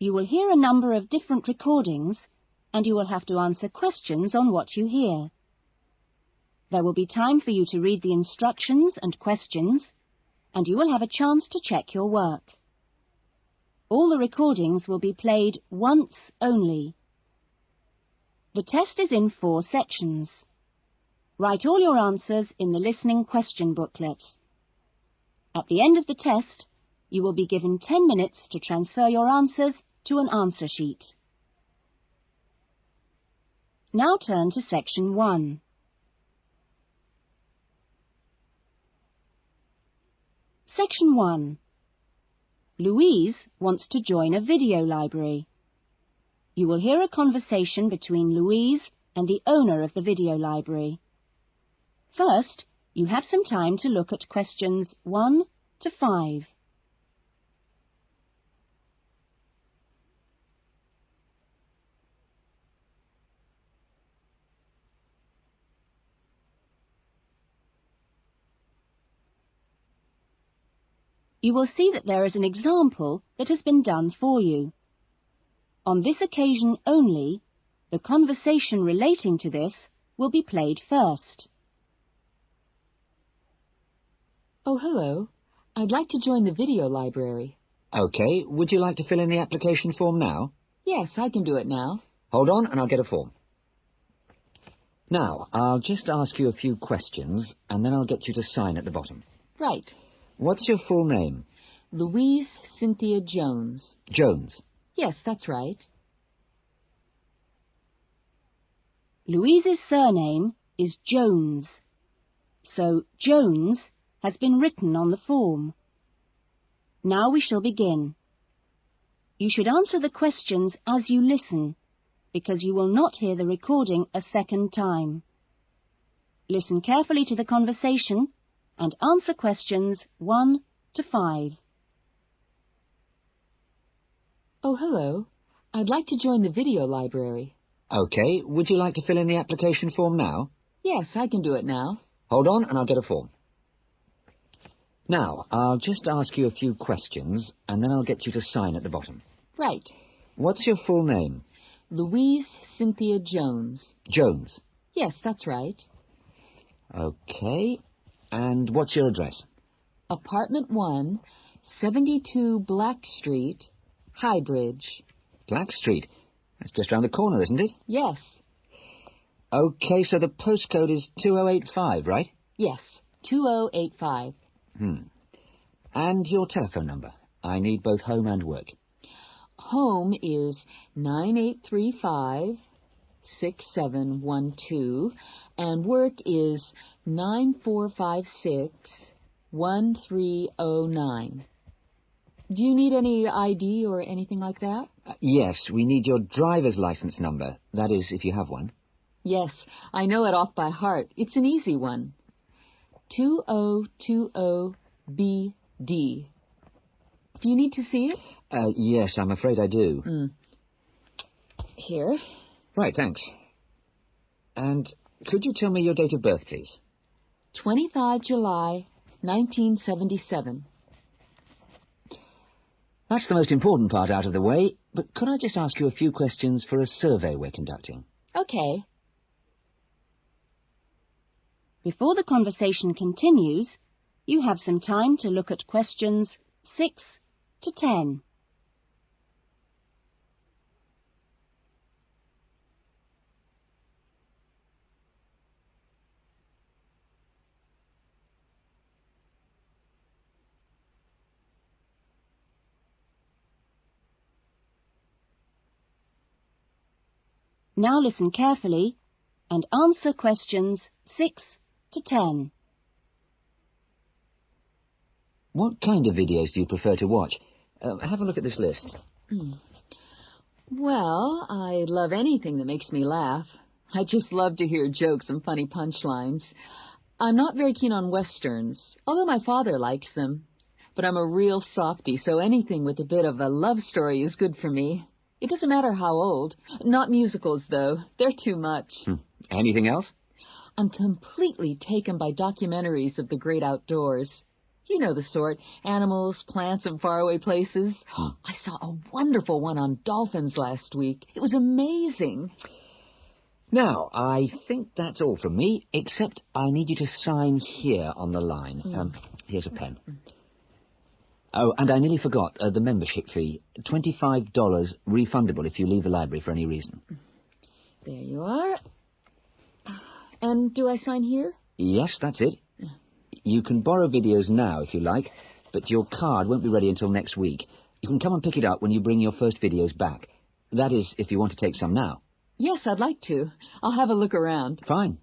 You will hear a number of different recordings, and you will have to answer questions on what you hear. There will be time for you to read the instructions and questions, and you will have a chance to check your work. All the recordings will be played once only. The test is in 4 sections. Write all your answers in the listening question booklet. At the end of the test, you will be given 10 minutes to transfer your answers to an answer sheet. Now turn to Section 1. Section 1. Louise wants to join a video library. You will hear a conversation between Louise and the owner of the video library. First, you have some time to look at questions 1 to 5. You will see that there is an example that has been done for you. On this occasion only, the conversation relating to this will be played first. Oh, hello. I'd like to join the video library. OK, would you like to fill in the application form now? Yes, I can do it now. Hold on and I'll get a form. Now, I'll just ask you a few questions and then I'll get you to sign at the bottom. Right. What's your full name? Louise Cynthia Jones. Jones. Yes, that's right. Louise's surname is Jones, so Jones has been written on the form. Now we shall begin. You should answer the questions as you listen, because you will not hear the recording a second time. Listen carefully to the conversation and answer questions 1 to 5. Oh, hello. I'd like to join the video library. OK, would you like to fill in the application form now? Yes, I can do it now. Hold on and I'll get a form. Now, I'll just ask you a few questions and then I'll get you to sign at the bottom. Right. What's your full name? Louise Cynthia Jones. Jones. Yes, that's right. OK. And what's your address? Apartment 1, 72 Black Street, Highbridge. Black Street. That's just round the corner, isn't it? Yes. OK, so the postcode is 2085, right? Yes, 2085. And your telephone number? I need both home and work. Home is 9835-6712, and work is 9456-1309. Do you need any ID or anything like that? Yes, we need your driver's license number. That is, if you have one. Yes, I know it off by heart. It's an easy one. 2020BD. Do you need to see it? Yes, I'm afraid I do. Here. Right, thanks. And could you tell me your date of birth, please? 25 July, 1977. That's the most important part out of the way, but could I just ask you a few questions for a survey we're conducting? Okay. Before the conversation continues, you have some time to look at questions 6 to 10. Now listen carefully and answer questions 6 to 10. What kind of videos do you prefer to watch? Have a look at this list. Well, I love anything that makes me laugh. I just love to hear jokes and funny punchlines. I'm not very keen on westerns, although my father likes them. But I'm a real softie, so anything with a bit of a love story is good for me. It doesn't matter how old. Not musicals, though. They're too much. Anything else? I'm completely taken by documentaries of the great outdoors. You know the sort. Animals, plants, and faraway places. I saw a wonderful one on dolphins last week. It was amazing. Now, I think that's all from me, except I need you to sign here on the line. Here's a pen. Oh, and I nearly forgot the membership fee. $25 refundable if you leave the library for any reason. There you are. And do I sign here? Yes, that's it. You can borrow videos now if you like, but your card won't be ready until next week. You can come and pick it up when you bring your first videos back. That is, if you want to take some now. Yes, I'd like to. I'll have a look around. Fine.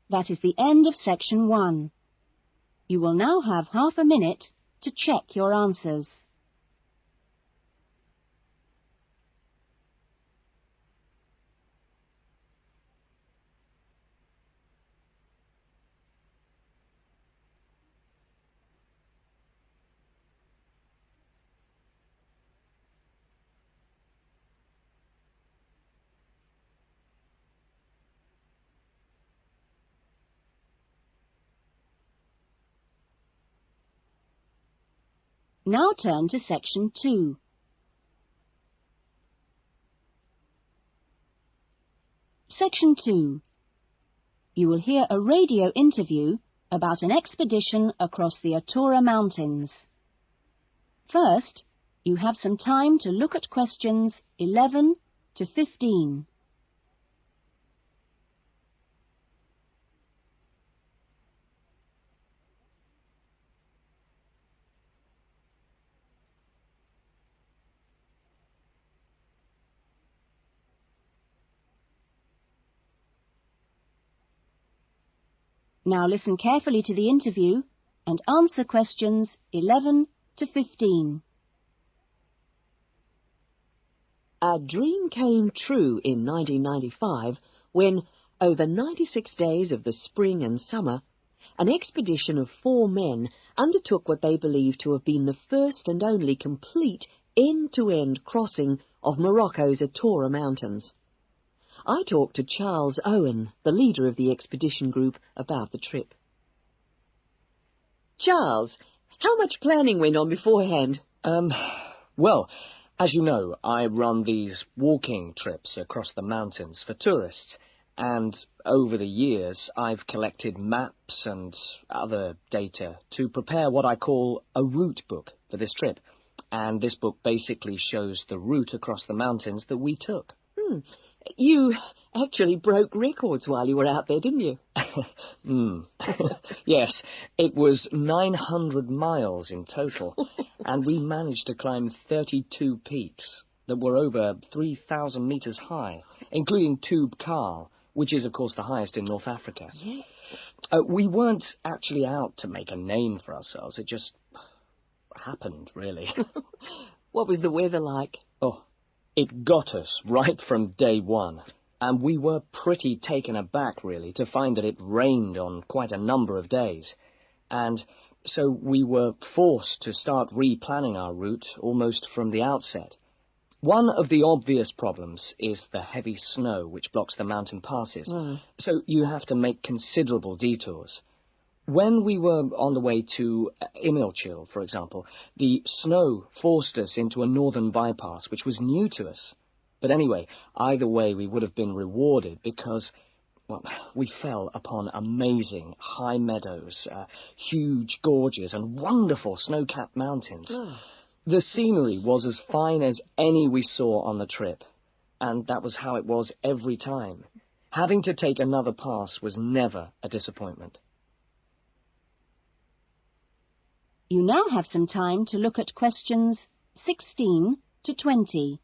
That is the end of section 1. You will now have half a minute to check your answers. Now turn to section 2. Section 2. You will hear a radio interview about an expedition across the Atura Mountains. First, you have some time to look at questions 11 to 15. Now listen carefully to the interview and answer questions 11 to 15. A dream came true in 1995 when, over 96 days of the spring and summer, an expedition of 4 men undertook what they believed to have been the first and only complete end-to-end crossing of Morocco's Atura Mountains. I talked to Charles Owen, the leader of the expedition group, about the trip. Charles, how much planning went on beforehand? Well, as you know, I run these walking trips across the mountains for tourists, and over the years I've collected maps and other data to prepare what I call a route book for this trip. And this book basically shows the route across the mountains that we took. You actually broke records while you were out there, didn't you? Yes, it was 900 miles in total, and we managed to climb 32 peaks that were over 3,000 metres high, including Tube Karl, which is, of course, the highest in North Africa. Yeah. We weren't actually out to make a name for ourselves. It just happened, really. What was the weather like? Oh, it got us right from day one, and we were pretty taken aback, really, to find that it rained on quite a number of days. And so we were forced to start replanning our route almost from the outset. One of the obvious problems is the heavy snow which blocks the mountain passes, so you have to make considerable detours. When we were on the way to Imilchil, for example, the snow forced us into a northern bypass, which was new to us. But anyway, either way, we would have been rewarded because, well, we fell upon amazing high meadows, huge gorges, and wonderful snow-capped mountains. The scenery was as fine as any we saw on the trip, and that was how it was every time. Having to take another pass was never a disappointment. You now have some time to look at questions 16 to 20.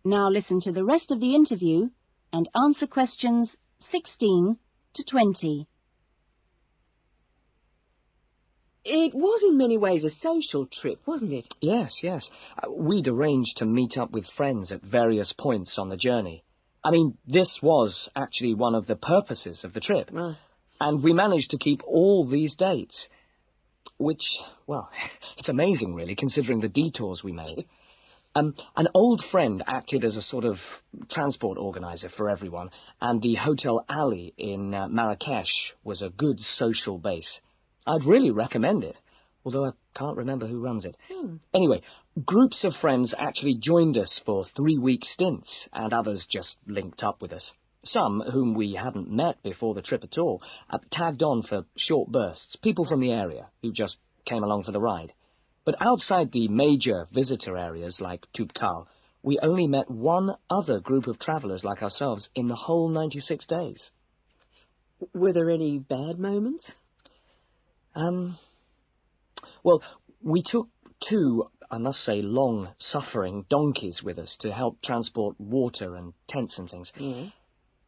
Now listen to the rest of the interview and answer questions 16 to 20. It was in many ways a social trip, wasn't it? Yes. We'd arranged to meet up with friends at various points on the journey. I mean, this was actually one of the purposes of the trip. And we managed to keep all these dates, which, well, it's amazing, really, considering the detours we made. An old friend acted as a sort of transport organizer for everyone, and the Hotel Ali in Marrakesh was a good social base. I'd really recommend it, although I can't remember who runs it. Anyway, groups of friends actually joined us for 3-week stints, and others just linked up with us. Some, whom we hadn't met before the trip at all, tagged on for short bursts, people from the area who just came along for the ride. But outside the major visitor areas like Toubkal, we only met one other group of travellers like ourselves in the whole 96 days. Were there any bad moments? Well, we took 2, I must say, long-suffering donkeys with us to help transport water and tents and things.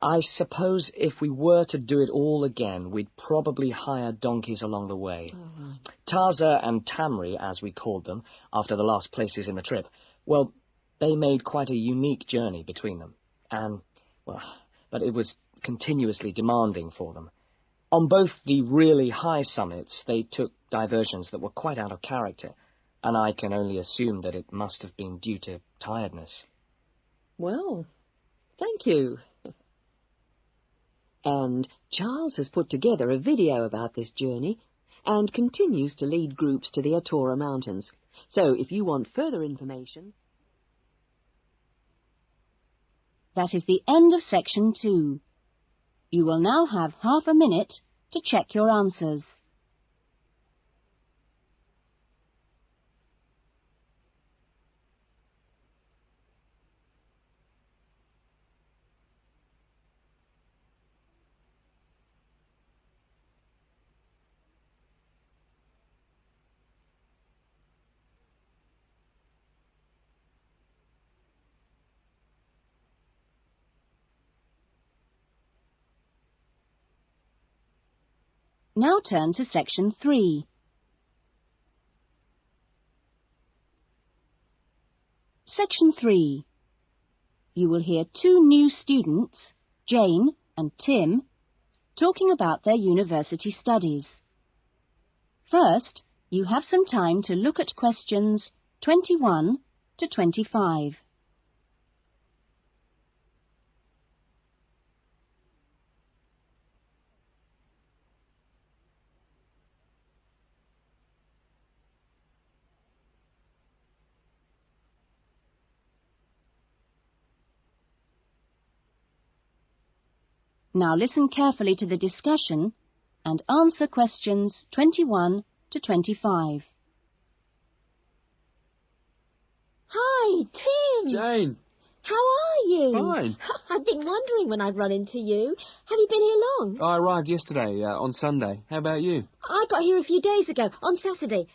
I suppose if we were to do it all again, we'd probably hire donkeys along the way. Taza and Tamri, as we called them, after the last places in the trip, well, they made quite a unique journey between them. But it was continuously demanding for them. On both the really high summits, they took diversions that were quite out of character, and I can only assume that it must have been due to tiredness. Well, thank you. And Charles has put together a video about this journey and continues to lead groups to the Atora Mountains. So if you want further information... That is the end of section 2. You will now have half a minute to check your answers. Now turn to section 3. Section 3. You will hear 2 new students, Jane and Tim, talking about their university studies. First, you have some time to look at questions 21 to 25. Now listen carefully to the discussion and answer questions 21 to 25. Hi, Tim. Jane. How are you? Fine. I've been wondering when I'd run into you. Have you been here long? I arrived yesterday, on Sunday. How about you? I got here a few days ago, on Saturday.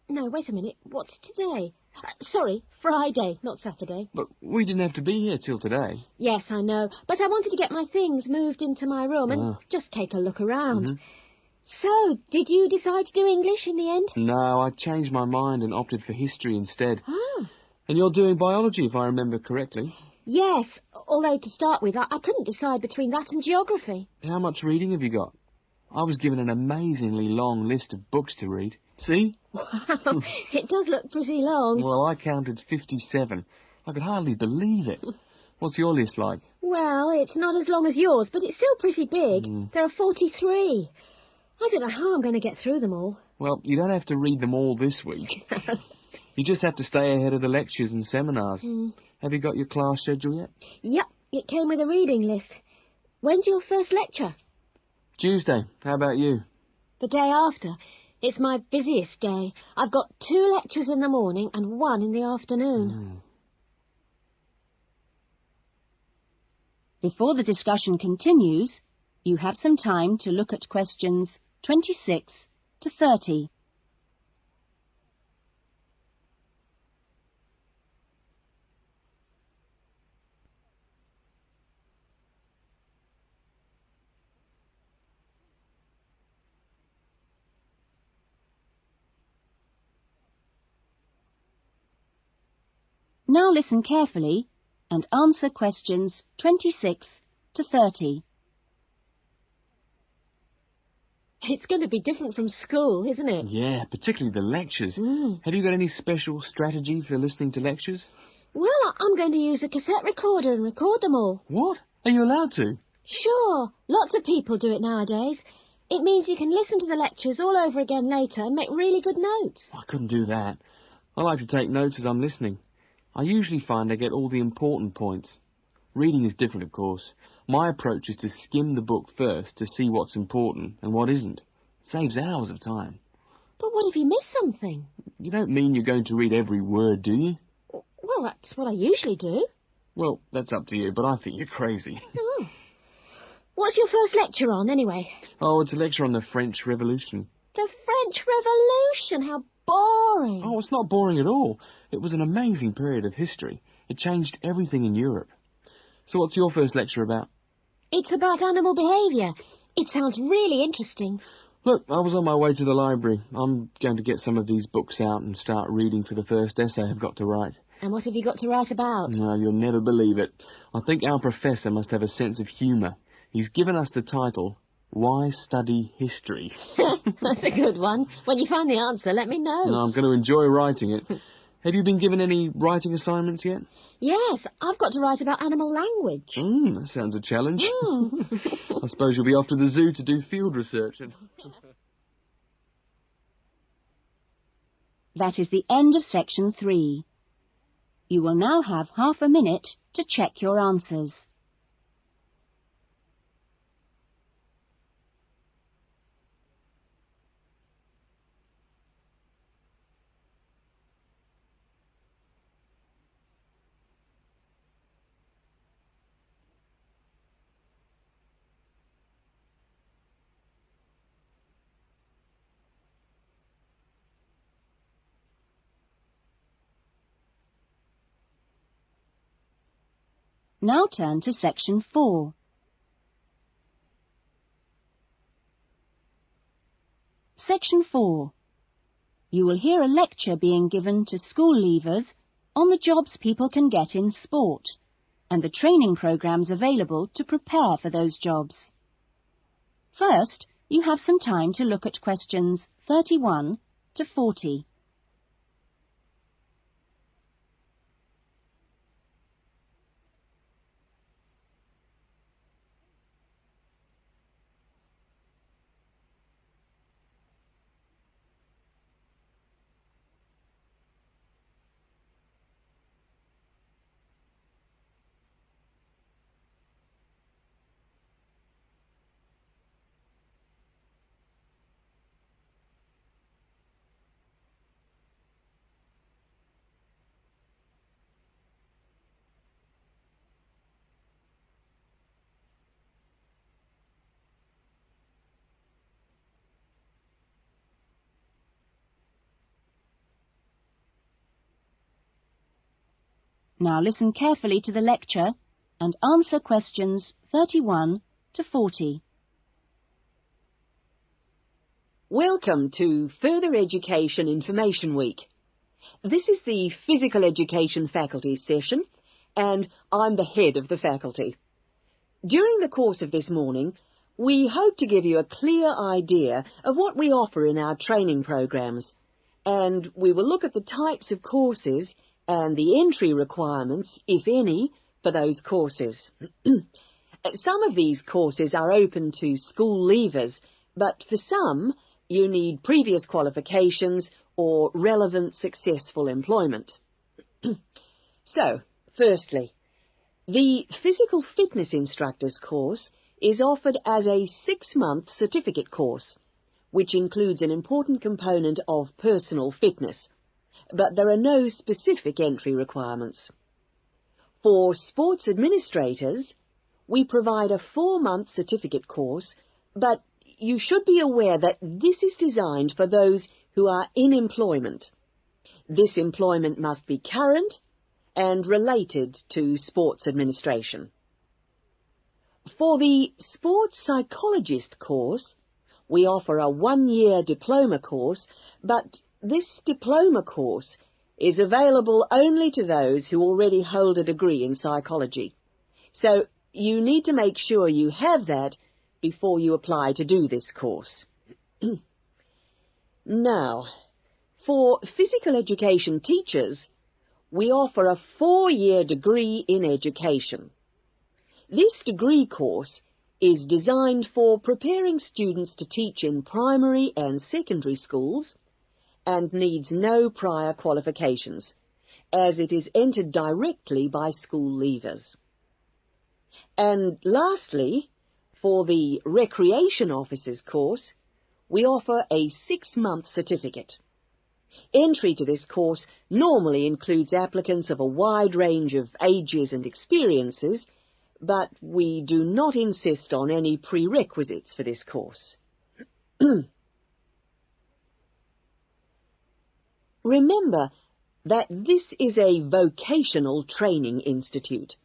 No, wait a minute. What's today? Sorry, Friday, not Saturday. But we didn't have to be here till today. Yes, I know. But I wanted to get my things moved into my room and just take a look around. So, did you decide to do English in the end? No, I changed my mind and opted for history instead. Oh. And you're doing biology, if I remember correctly. Yes, although to start with, I couldn't decide between that and geography. How much reading have you got? I was given an amazingly long list of books to read. See? Wow, it does look pretty long. Well, I counted 57. I could hardly believe it. What's your list like? Well, it's not as long as yours, but it's still pretty big. There are 43. I don't know how I'm going to get through them all. Well, you don't have to read them all this week. You just have to stay ahead of the lectures and seminars. Have you got your class schedule yet? Yep, it came with a reading list. When's your first lecture? Tuesday. How about you? The day after. It's my busiest day. I've got 2 lectures in the morning and 1 in the afternoon. Before the discussion continues, you have some time to look at questions 26 to 30. Now listen carefully and answer questions 26 to 30. It's going to be different from school, isn't it? Yeah, particularly the lectures. Have you got any special strategy for listening to lectures? Well, I'm going to use a cassette recorder and record them all. What? Are you allowed to? Sure, lots of people do it nowadays. It means you can listen to the lectures all over again later and make really good notes. I couldn't do that. I like to take notes as I'm listening. I usually find I get all the important points. Reading is different, of course. My approach is to skim the book first to see what's important and what isn't. It saves hours of time. But what if you miss something? You don't mean you're going to read every word, do you? Well, that's what I usually do. Well, that's up to you, but I think you're crazy. Oh. What's your first lecture on, anyway? Oh, it's a lecture on the French Revolution. The French Revolution? How boring. Oh, it's not boring at all. It was an amazing period of history. It changed everything in Europe. So what's your first lecture about? It's about animal behaviour. It sounds really interesting. Look, I was on my way to the library. I'm going to get some of these books out and start reading for the first essay I've got to write. And what have you got to write about? No, you'll never believe it. I think our professor must have a sense of humour. He's given us the title, Why Study History? That's a good one. When you find the answer, let me know. No, I'm going to enjoy writing it. Have you been given any writing assignments yet? Yes, I've got to write about animal language. That sounds a challenge. I suppose you'll be off to the zoo to do field research. That is the end of section 3. You will now have half a minute to check your answers. Now turn to section 4. Section 4. You will hear a lecture being given to school leavers on the jobs people can get in sport and the training programs available to prepare for those jobs. First, you have some time to look at questions 31 to 40. Now listen carefully to the lecture and answer questions 31 to 40. Welcome to Further Education Information Week. This is the Physical Education Faculty session, and I'm the head of the faculty. During the course of this morning, we hope to give you a clear idea of what we offer in our training programs, and we will look at the types of courses and the entry requirements, if any, for those courses. Some of these courses are open to school leavers, but for some, you need previous qualifications or relevant successful employment. So, firstly, the Physical Fitness Instructors course is offered as a 6-month certificate course, which includes an important component of personal fitness, but there are no specific entry requirements. For sports administrators, we provide a 4-month certificate course, but you should be aware that this is designed for those who are in employment. This employment must be current and related to sports administration. For the sports psychologist course, we offer a 1-year diploma course, but this diploma course is available only to those who already hold a degree in psychology. So you need to make sure you have that before you apply to do this course. Now, for physical education teachers, we offer a 4-year degree in education. This degree course is designed for preparing students to teach in primary and secondary schools and needs no prior qualifications, as it is entered directly by school leavers. And lastly, for the Recreation Officers course, we offer a 6-month certificate. Entry to this course normally includes applicants of a wide range of ages and experiences, but we do not insist on any prerequisites for this course. Remember that this is a vocational training institute.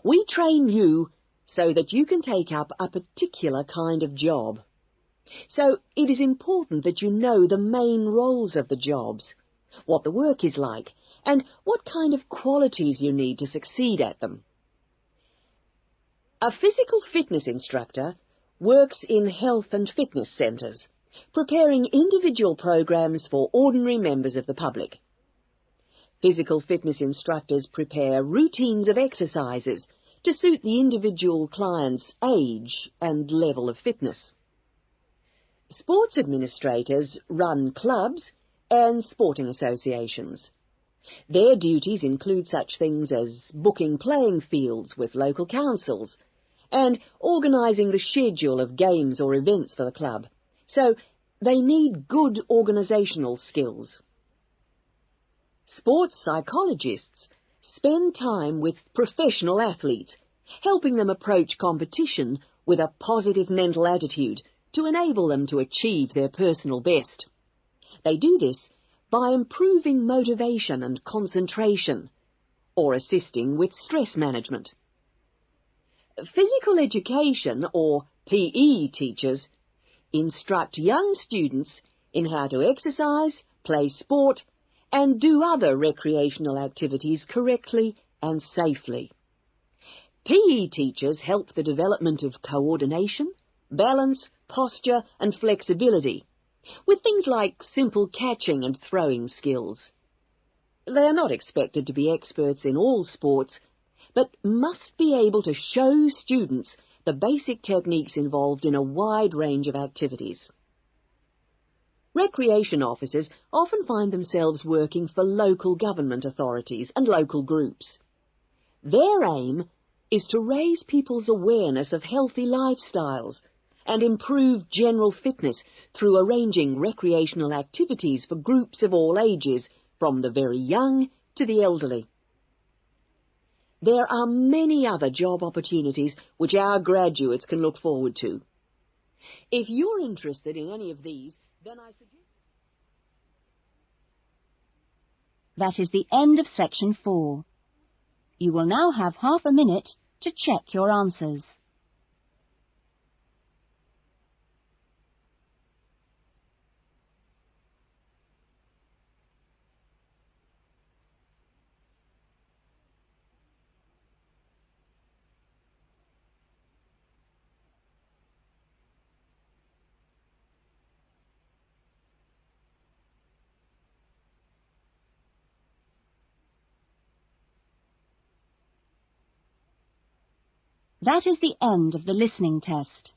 We train you so that you can take up a particular kind of job. So it is important that you know the main roles of the jobs, what the work is like, and what kind of qualities you need to succeed at them. A physical fitness instructor works in health and fitness centres, preparing individual programs for ordinary members of the public. Physical fitness instructors prepare routines of exercises to suit the individual client's age and level of fitness. Sports administrators run clubs and sporting associations. Their duties include such things as booking playing fields with local councils and organising the schedule of games or events for the club. So they need good organisational skills. Sports psychologists spend time with professional athletes, helping them approach competition with a positive mental attitude to enable them to achieve their personal best. They do this by improving motivation and concentration, or assisting with stress management. Physical education, or PE teachers, instruct young students in how to exercise, play sport, and do other recreational activities correctly and safely. PE teachers help the development of coordination, balance, posture and flexibility, with things like simple catching and throwing skills. They are not expected to be experts in all sports, but must be able to show students the basic techniques involved in a wide range of activities. Recreation officers often find themselves working for local government authorities and local groups. Their aim is to raise people's awareness of healthy lifestyles and improve general fitness through arranging recreational activities for groups of all ages, from the very young to the elderly. There are many other job opportunities which our graduates can look forward to. If you're interested in any of these, then I suggest... That is the end of section 4. You will now have half a minute to check your answers. That is the end of the listening test.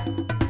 Australia.